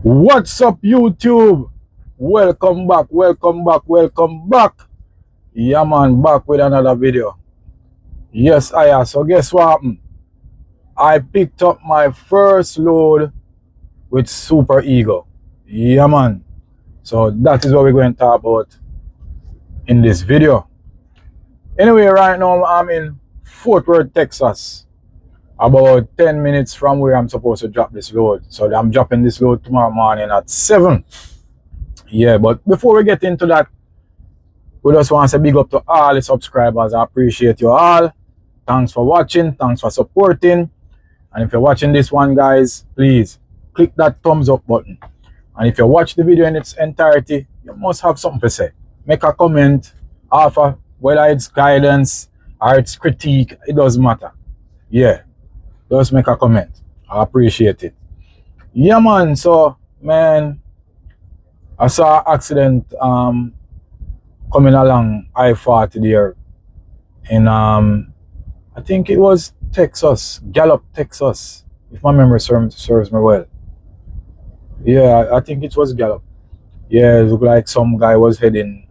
What's up, YouTube? Welcome back, welcome back, welcome back. Yeah, man, back with another video. Yes, I am. So guess what happened? I picked up my first load with Super Ego. Yeah, man. So that is what we're going to talk about in this video. Anyway, right now I'm in Fort Worth, Texas. About 10 minutes from where I'm supposed to drop this load. So I'm dropping this load tomorrow morning at 7. Yeah, but before we get into that, we just want to say big up to all the subscribers. I appreciate you all. Thanks for watching. Thanks for supporting. And if you're watching this one, guys, please click that thumbs up button. And if you watch the video in its entirety, you must have something to say. Make a comment, offer, whether it's guidance or it's critique, it doesn't matter. Yeah, just make a comment. I appreciate it. Yeah, man. So, man, I saw an accident coming along I-40 there in I think it was Texas, Gallup, Texas, if my memory serves me well. Yeah, I think it was Gallup. Yeah, it looked like some guy was heading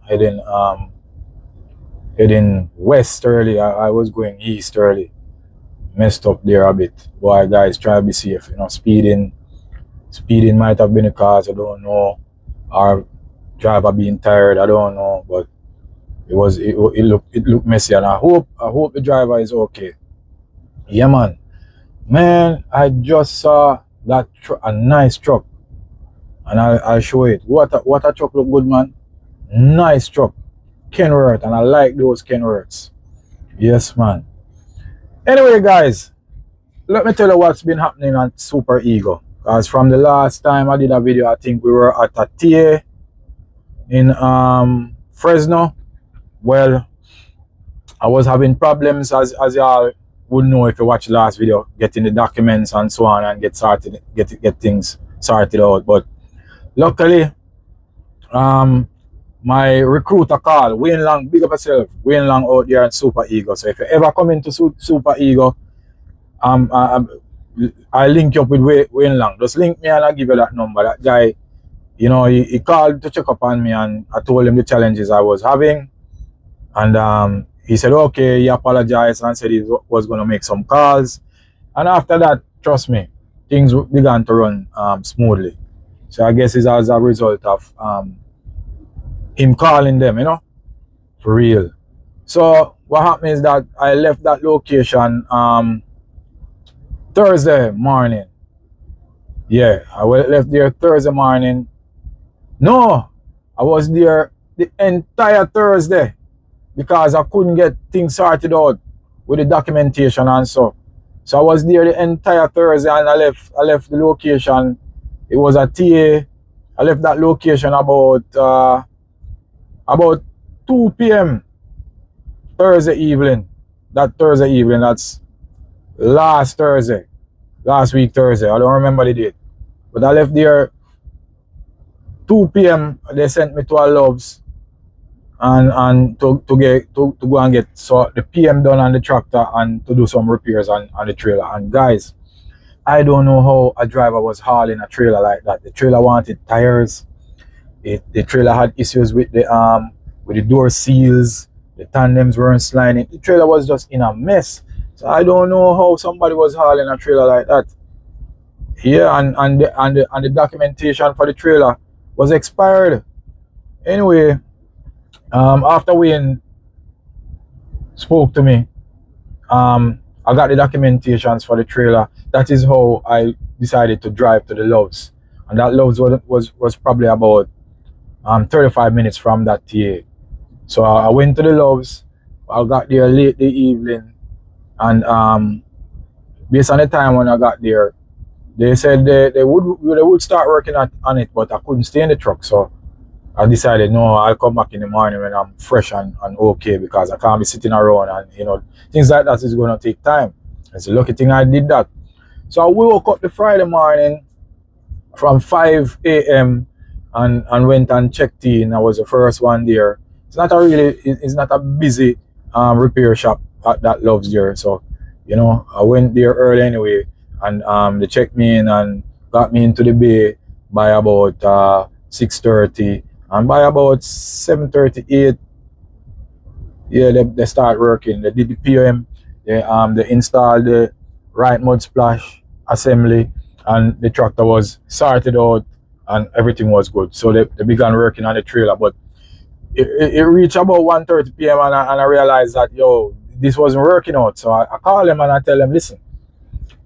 west early. I was going east early. Messed up there a bit. Boy, guys, try to be safe. You know, speeding might have been a cause. I don't know, or driver being tired. I don't know, but it looked messy, and I hope the driver is okay. Yeah, man, I just saw that a nice truck, and I'll show it. What a truck look good, man. Nice truck, Kenworth, and I like those Kenworths. Yes, man. Anyway, guys, let me tell you what's been happening on Super Ego. Because from the last time I did a video, I think we were at a TA in Fresno. Well, I was having problems, as y'all would know if you watch the last video, getting the documents and so on and get things sorted out. But luckily, my recruiter called Wayne Long. Big up yourself, Wayne Long out there at Super Ego. So if you ever come into Super Ego, I link you up with Wayne Long. Just link me and I'll give you that number. That guy, you know, he called to check up on me, and I told him the challenges I was having. And he said, okay, he apologized and said he was going to make some calls. And after that, trust me, things began to run smoothly. So I guess it's as a result of him calling them, you know, for real. So what happened is that I left that location Thursday morning. Yeah, I left there Thursday morning. No, I was there the entire Thursday, because I couldn't get things sorted out with the documentation and so. So I was there the entire Thursday, and I left the location. It was a TA. I left that location about 2 p.m. Thursday evening. That Thursday evening, that's last week Thursday. I don't remember the date. But I left there 2 p.m. They sent me to a Loves and to go and get so the PM done on the tractor and to do some repairs on the trailer. And guys, I don't know how a driver was hauling a trailer like that. The trailer wanted tires. The trailer had issues with the door seals. The tandems weren't sliding. The trailer was just in a mess. So I don't know how somebody was hauling a trailer like that. Yeah, and the documentation for the trailer was expired. Anyway, after Wayne spoke to me, I got the documentations for the trailer. That is how I decided to drive to the Loves, and that Loves was probably about 35 minutes from that TA. So I went to the Loves. I got there late the evening, and based on the time when I got there, they said they would start working on it, but I couldn't stay in the truck. So I decided, no, I'll come back in the morning when I'm fresh and okay, because I can't be sitting around, and you know, things like that is going to take time. It's a lucky thing I did that. So I woke up the Friday morning from 5 a.m. and went and checked in. I was the first one there. It's not a busy repair shop that Loves there. So, you know, I went there early anyway, and they checked me in and got me into the bay. by about 6:30, and by about 7:38, yeah, they start working. They did the POM, they installed the right mud splash assembly, and the tractor was sorted out, and everything was good. So they began working on the trailer, but it reached about 1:30 p.m. And I realized that, yo, this wasn't working out. So I call them and I tell them, listen,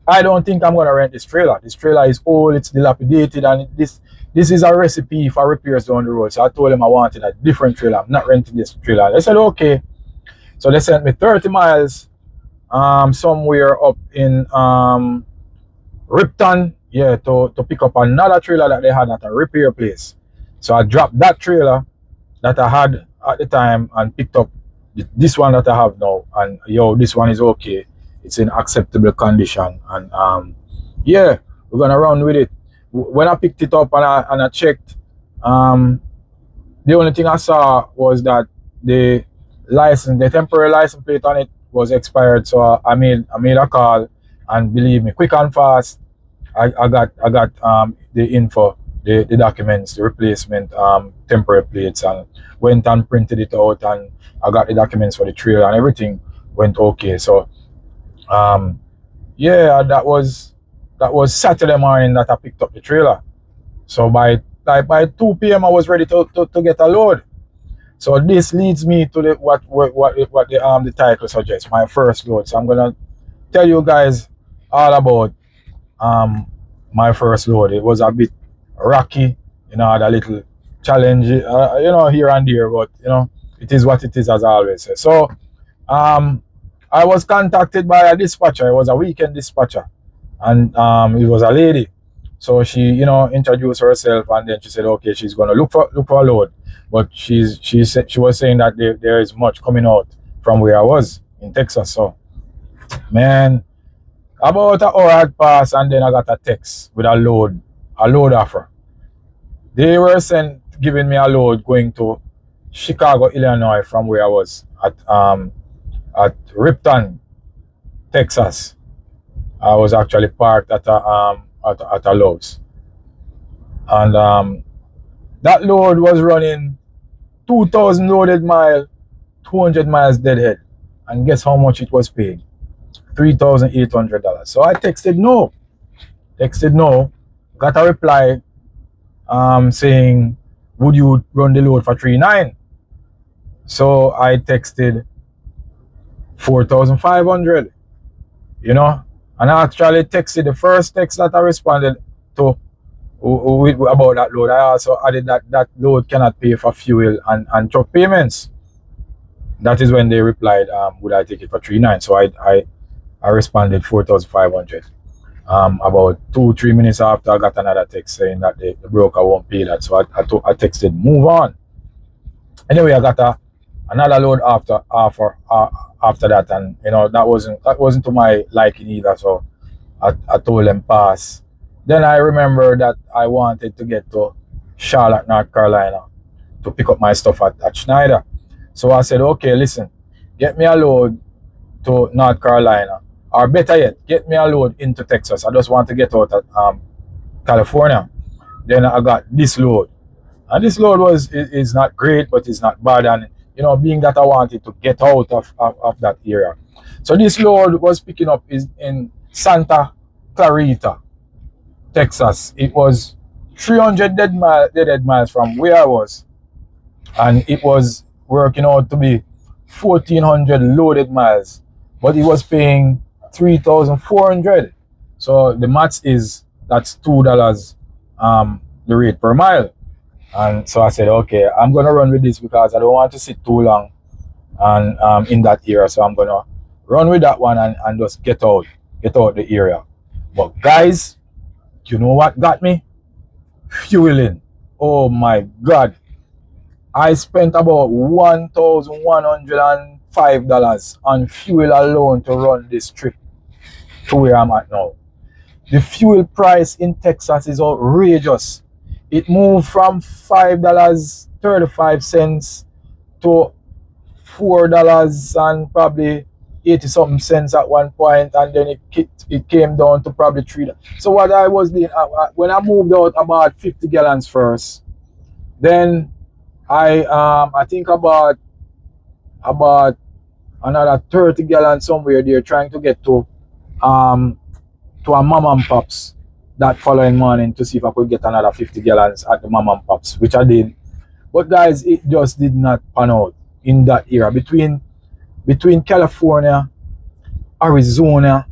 I don't think I'm gonna rent this trailer. This trailer is old, it's dilapidated, and this is a recipe for repairs down the road. So I told them I wanted a different trailer. I'm not renting this trailer. They said okay. So they sent me 30 miles somewhere up in Ripton, yeah, to pick up another trailer that they had at a repair place. So I dropped that trailer that I had at the time and picked up this one that I have now, and yo, this one is okay. It's in acceptable condition, and yeah, we're gonna run with it. When I picked it up and I checked, the only thing I saw was that the the temporary license plate on it was expired. So I made a call, and believe me, quick and fast, I got the info, the documents, the replacement temporary plates, and went and printed it out, and I got the documents for the trailer, and everything went okay. So yeah, that was Saturday morning that I picked up the trailer. So by 2 p.m. I was ready to get a load. So this leads me to what the title suggests, my first load. So I'm gonna tell you guys all about my first load. It was a bit rocky, had a little challenge, here and there, but it is what it is, as I always say. So I was contacted by a dispatcher. It was a weekend dispatcher, and it was a lady. So she, introduced herself, and then she said, okay, she's gonna look for a load, but she was saying that there is much coming out from where I was in Texas. So, man, about an hour had passed, and then I got a text with a load offer. They were giving me a load going to Chicago, Illinois, from where I was at Ripton, Texas. I was actually parked at a Lowe's, and that load was running 2,000 loaded mile, 200 miles deadhead, and guess how much it was paid? $3,800. So I texted no, got a reply saying, would you run the load for 3,900? So I texted 4,500, and I actually texted the first text that I responded to about that load. I also added that load cannot pay for fuel and truck payments. That is when they replied, would I take it for 3,900? So I responded 4,500. About 2-3 minutes after, I got another text saying that the broker won't pay that. So I texted, move on. Anyway, I got another load after that, and that wasn't to my liking either. So I told them pass. Then I remember that I wanted to get to Charlotte, North Carolina, to pick up my stuff at Schneider. So I said, okay, listen, get me a load to North Carolina, or better yet, get me a load into Texas. I just want to get out of California. Then I got this load, and this load is not great, but it's not bad. And being that I wanted to get out of that area, so this load was picking up is in Santa Clarita, Texas. It was 300 dead miles from where I was, and it was working out to be 1,400 loaded miles, but it was paying 3,400. So the maths is that's $2 the rate per mile. And so I said, okay, I'm gonna run with this because I don't want to sit too long and in that area. So I'm gonna run with that one and just get out the area. But guys, you know what got me? Fueling. Oh my God. I spent about $1,105 on fuel alone to run this trip to where I'm at now. The fuel price in Texas is outrageous. It moved from $5.35 to $4 and probably 80 something cents at one point, and then it came down to probably 3. So what I was doing, when I moved out about 50 gallons first, then I think about another 30 gallons somewhere there, trying to get to a mom and pops that following morning to see if I could get another 50 gallons at the mom and pops, which I did. But guys, it just did not pan out in that era. Between California, Arizona,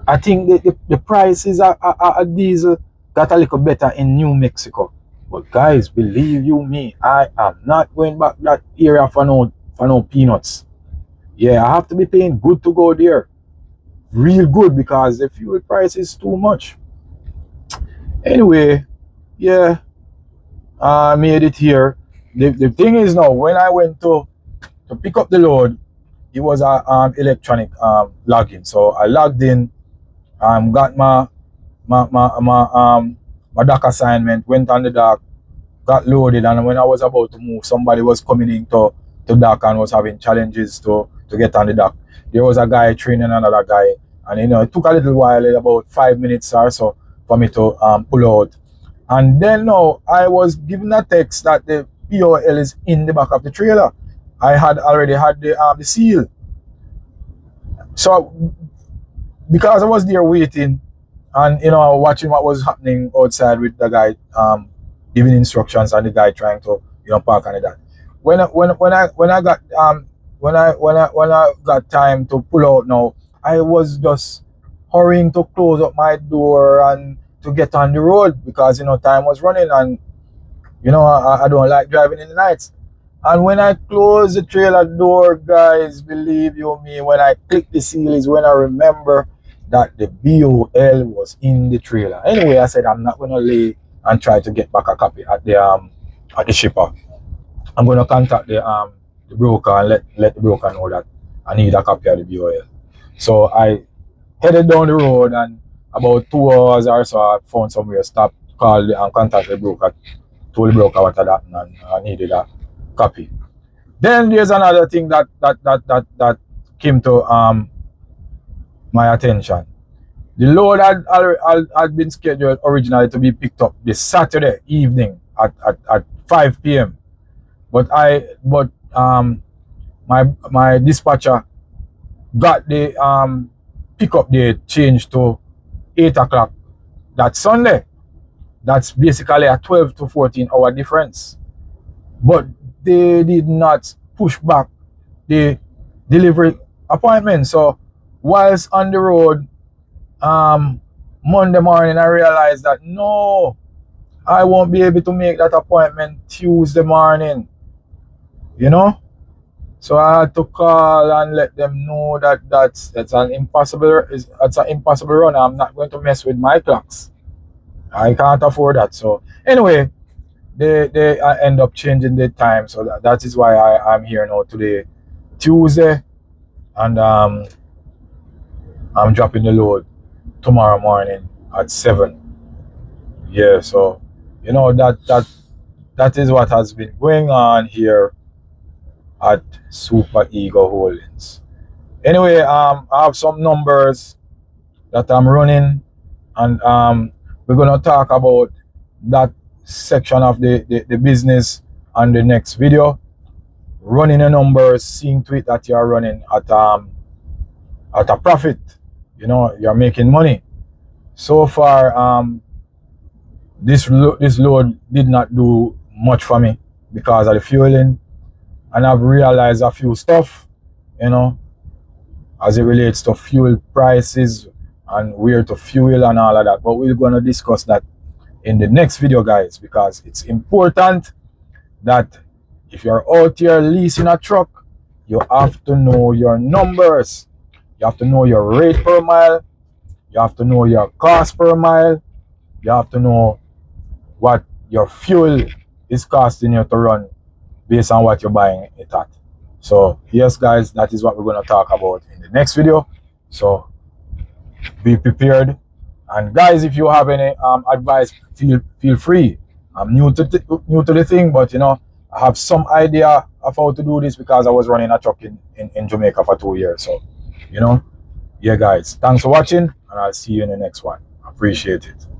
I think the prices of diesel got a little better in New Mexico. But guys, believe you me, I am not going back that area for no peanuts. Yeah, I have to be paying good to go there. Real good, because the fuel price is too much. Anyway, yeah, I made it here. The thing is now, when I went to pick up the load, it was a electronic login. So I logged in, got my dock assignment, went on the dock, got loaded, and when I was about to move, somebody was coming in to dock and was having challenges to get on the dock. There was a guy training another guy, and it took a little while, about 5 minutes or so, for me to pull out. And then now I was given a text that the POL is in the back of the trailer. I had already had the seal. So because I was there waiting and watching what was happening outside with the guy giving instructions and the guy trying to park and that. When I got time to pull out now, I was just hurrying to close up my door and to get on the road, because time was running, and I don't like driving in the nights. And when I close the trailer door, guys, believe you me, when I click the seal is when I remember that the BOL was in the trailer. Anyway, I said I'm not gonna lay and try to get back a copy at the shipper. I'm gonna contact the broker and let the broker know that I need a copy of the BOL. So I headed down the road, and about 2 hours or so I found somewhere, stopped, called and contacted the broker, told the broker what had happened, and I needed a copy. Then there's another thing that came to my attention. The load had been scheduled originally to be picked up this Saturday evening at 5 p.m. But my dispatcher got the pickup date changed to 8 o'clock that Sunday. That's basically a 12 to 14 hour difference. But they did not push back the delivery appointment. So whilst on the road Monday morning, I realized that no, I won't be able to make that appointment Tuesday morning. So I had to call and let them know that it's an impossible run. I'm not going to mess with my clocks. I can't afford that. So anyway, they end up changing the time. So that is why I'm here now today, Tuesday, and I'm dropping the load tomorrow morning at 7. Yeah, so that is what has been going on here at Super Eagle Holdings. Anyway, I have some numbers that I'm running, and we're gonna talk about that section of the business on the next video. Running the numbers, seeing to it that you're running at a profit. You're making money. So far, this load did not do much for me because of the fueling, and I've realized a few stuff, as it relates to fuel prices and where to fuel and all of that. But we're gonna discuss that in the next video, guys, because it's important that if you're out here leasing a truck, you have to know your numbers. You have to know your rate per mile. You have to know your cost per mile. You have to know what your fuel is costing you to run based on what you're buying it at. So yes, guys, that is what we're going to talk about in the next video. So be prepared. And guys, if you have any advice, feel free. I'm new to the thing, but I have some idea of how to do this because I was running a truck in Jamaica for 2 years. So, you know, yeah, guys, thanks for watching, and I'll see you in the next one. Appreciate it.